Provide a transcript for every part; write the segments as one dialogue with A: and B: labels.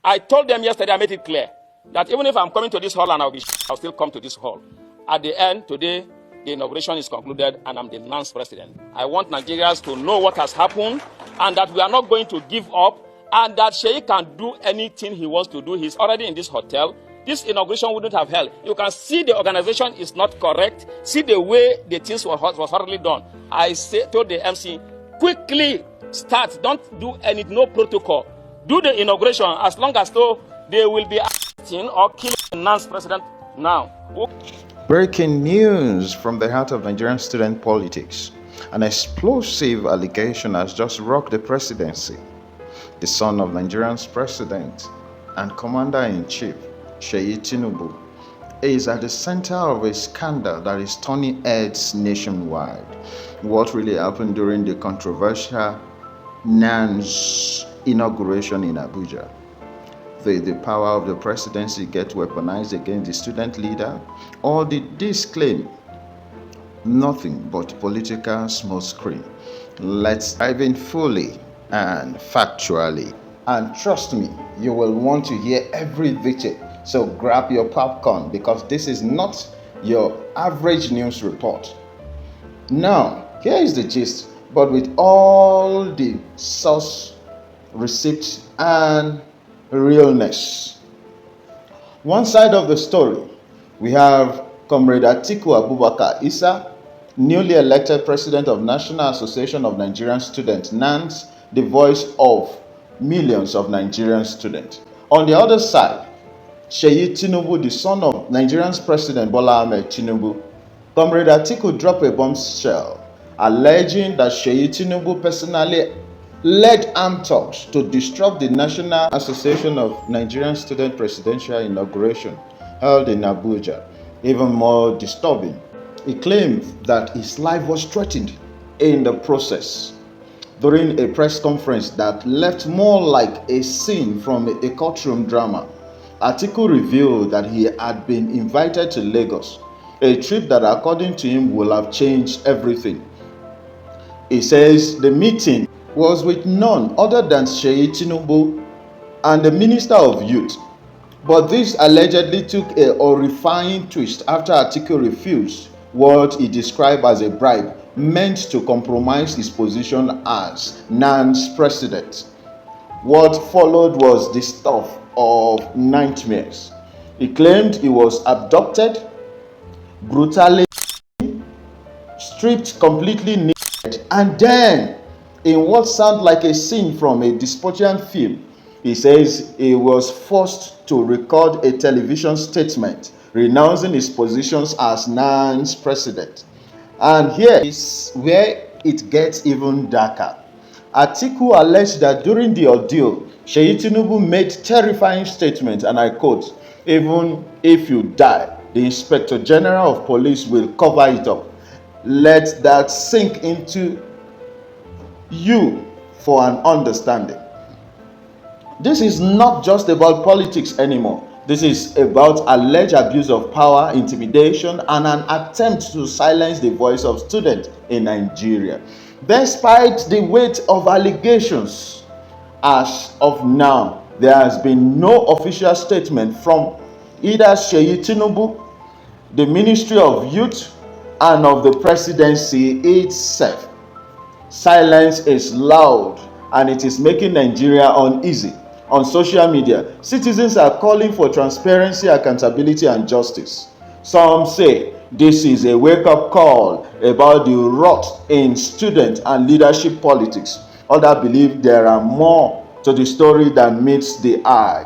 A: I told them yesterday, I made it clear, that even if I'm coming to this hall and I'll still come to this hall. At the end, today, the inauguration is concluded and I'm the NANS president. I want Nigerians to know what has happened and that we are not going to give up and that Sheikh can do anything he wants to do. He's already in this hotel. This inauguration wouldn't have held. You can see the organization is not correct. See the way the things was hardly done. I told the MC, quickly start. Don't do any, no protocol. Do the inauguration as long as though they will be arresting or killing the NANS president now.
B: Breaking news from the heart of Nigerian student politics. An explosive allegation has just rocked the presidency. The son of Nigeria's president and commander-in-chief, Sheikh TINUBU, is at the center of a scandal that is turning heads nationwide. What really happened during the controversial NANS inauguration in Abuja? Did the power of the presidency get weaponized against the student leader? Or did this claim nothing but political smokescreen? Let's dive in fully and factually. And trust me, you will want to hear every detail. So grab your popcorn because this is not your average news report. Now, here is the gist, but with all the source, receipts, and realness. One side of the story, we have Comrade Atiku Abubakar Issa, newly elected president of National Association of Nigerian Students, NANS, the voice of millions of Nigerian students. On the other side, Sheikh TINUBU, the son of Nigeria's President Bola Ahmed Tinubu. Comrade Atiku dropped a bombshell, alleging that Sheikh TINUBU personally led armed talks to disrupt the National Association of Nigerian Student presidential inauguration held in Abuja. Even more disturbing, he claimed that his life was threatened in the process. During a press conference that left more like a scene from a courtroom drama, Atiku revealed that he had been invited to Lagos, a trip that according to him will have changed everything. He says the meeting was with none other than Sheikh TINUBU and the Minister of Youth. But this allegedly took a horrifying twist after Atiku refused what he described as a bribe meant to compromise his position as NANS president. What followed was the stuff of nightmares. He claimed he was abducted, brutally stripped completely naked, and then, in what sounded like a scene from a dystopian film, he says he was forced to record a television statement renouncing his positions as NANS president. And here is where it gets even darker. Atiku alleged that during the ordeal, Sheikh TINUBU made terrifying statements, and I quote, "Even if you die, the Inspector General of Police will cover it up." Let that sink into you for an understanding. This is not just about politics anymore. This is about alleged abuse of power, intimidation, and an attempt to silence the voice of students in Nigeria. Despite the weight of allegations, as of now, there has been no official statement from either Sheikh TINUBU, the Ministry of Youth, and of the presidency itself. Silence is loud and it is making Nigeria uneasy. On social media, citizens are calling for transparency, accountability, and justice. Some say this is a wake-up call about the rot in student and leadership politics. Others believe there are more to the story than meets the eye.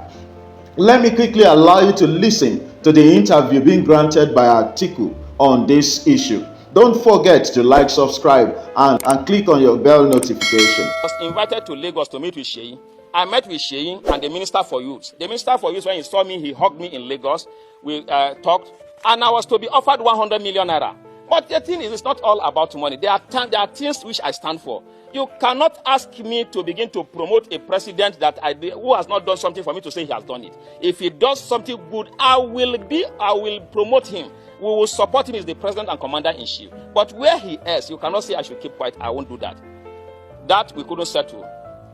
B: Let me quickly allow you to listen to the interview being granted by Atiku on this issue. Don't forget to like, subscribe, and click on your bell notification.
A: I was invited to Lagos to meet with Sheikh. I met with Sheikh and the Minister for Youth. The Minister for Youth, when he saw me, he hugged me in Lagos. We talked, and I was to be offered 100 million naira. But the thing is, it's not all about money. There are things which I stand for. You cannot ask me to begin to promote a president who has not done something for me to say he has done it. If he does something good, I will promote him. We will support him as the president and commander-in-chief. But where he is, you cannot say I should keep quiet. I won't do that. That we couldn't settle.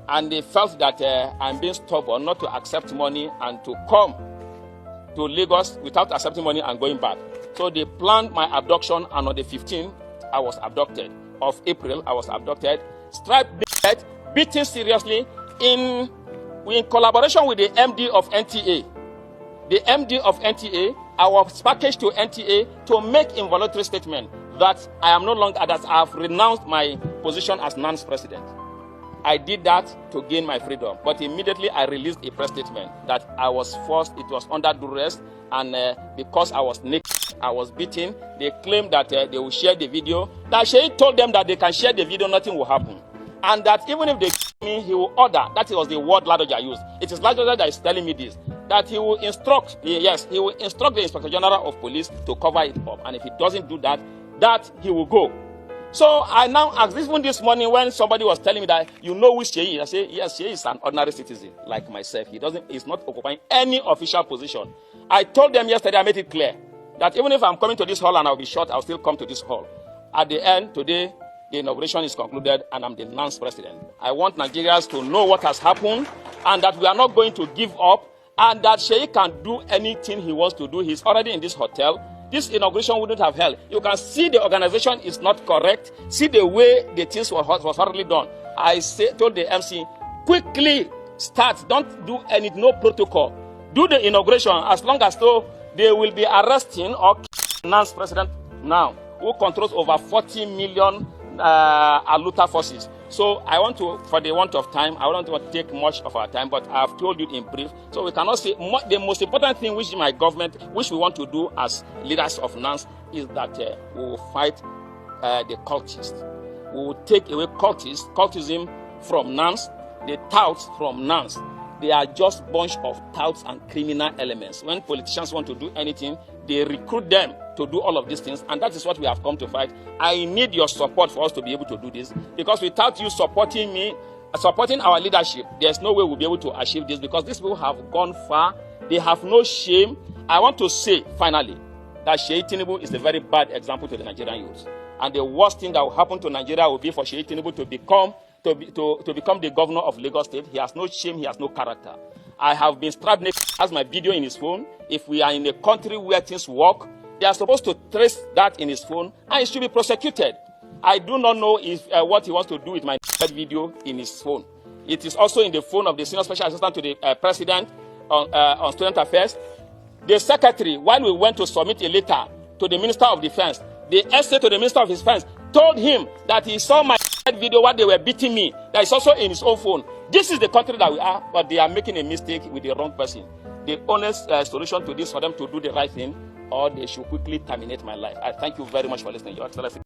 A: and they felt that I'm being stubborn not to accept money and to come to Lagos without accepting money and going back. So they planned my abduction, and on the 15th, I was abducted. Of April, I was abducted, striped dead, beaten seriously in collaboration with the MD of NTA. The MD of NTA, I was packaged to NTA to make involuntary statement that I am no longer, that I have renounced my position as NANS president. I did that to gain my freedom, but immediately I released a press statement that I was forced, it was under duress, and because I was naked, I was beaten. They claimed that they will share the video. That Sheikh told them that they can share the video, nothing will happen. And that even if they kill me, he will order, that was the word Ladoja used. It is Ladoja that is telling me this, that he will instruct, yes, he will instruct the Inspector General of Police to cover it up. And if he doesn't do that, that he will go. So I now asked, even this morning when somebody was telling me that, you know who Sheikh is? I say, yes, Sheikh is an ordinary citizen like myself. He's not occupying any official position. I told them yesterday, I made it clear that even if I'm coming to this hall and I'll be shot, I'll still come to this hall. At the end, today, the inauguration is concluded and I'm the NANS president. I want Nigerians to know what has happened and that we are not going to give up and that Sheikh can do anything he wants to do. He's already in this hotel. This inauguration wouldn't have held. You can see the organization is not correct. See the way the things was hardly done. I told the MC, quickly start. Don't do no protocol. Do the inauguration as long as though they will be arresting or NANS president now, who controls over 40 million Aluta forces. So I want to, for the want of time, I don't want to take much of our time, but I have told you in brief. So we cannot say the most important thing which my government, which we want to do as leaders of NANS, is that we will fight the cultists. We will take away cultism from NANS, the touts from NANS. They are just bunch of touts and criminal elements. When politicians want to do anything, they recruit them to do all of these things, and that is what we have come to fight. I need your support for us to be able to do this, because without you supporting me, supporting our leadership, there's no way we'll be able to achieve this, because these people have gone far. They have no shame. I want to say, finally, that Sheikh TINUBU is a very bad example to the Nigerian youth. And the worst thing that will happen to Nigeria will be for Sheikh TINUBU to become the governor of Lagos State. He has no shame, he has no character. I have been strapped naked, has my video in his phone. If we are in a country where things work, they are supposed to trace that in his phone, and he should be prosecuted. I do not know if what he wants to do with my video in his phone. It is also in the phone of the senior special assistant to the president on student affairs. The secretary, when we went to submit a letter to the Minister of Defense, the essay to the Minister of Defense told him that he saw my video while they were beating me. That is also in his own phone. This is the country that we are, but they are making a mistake with the wrong person. The honest solution to this for them to do the right thing, or they should quickly terminate my life. I thank you very much for listening, Your Excellency.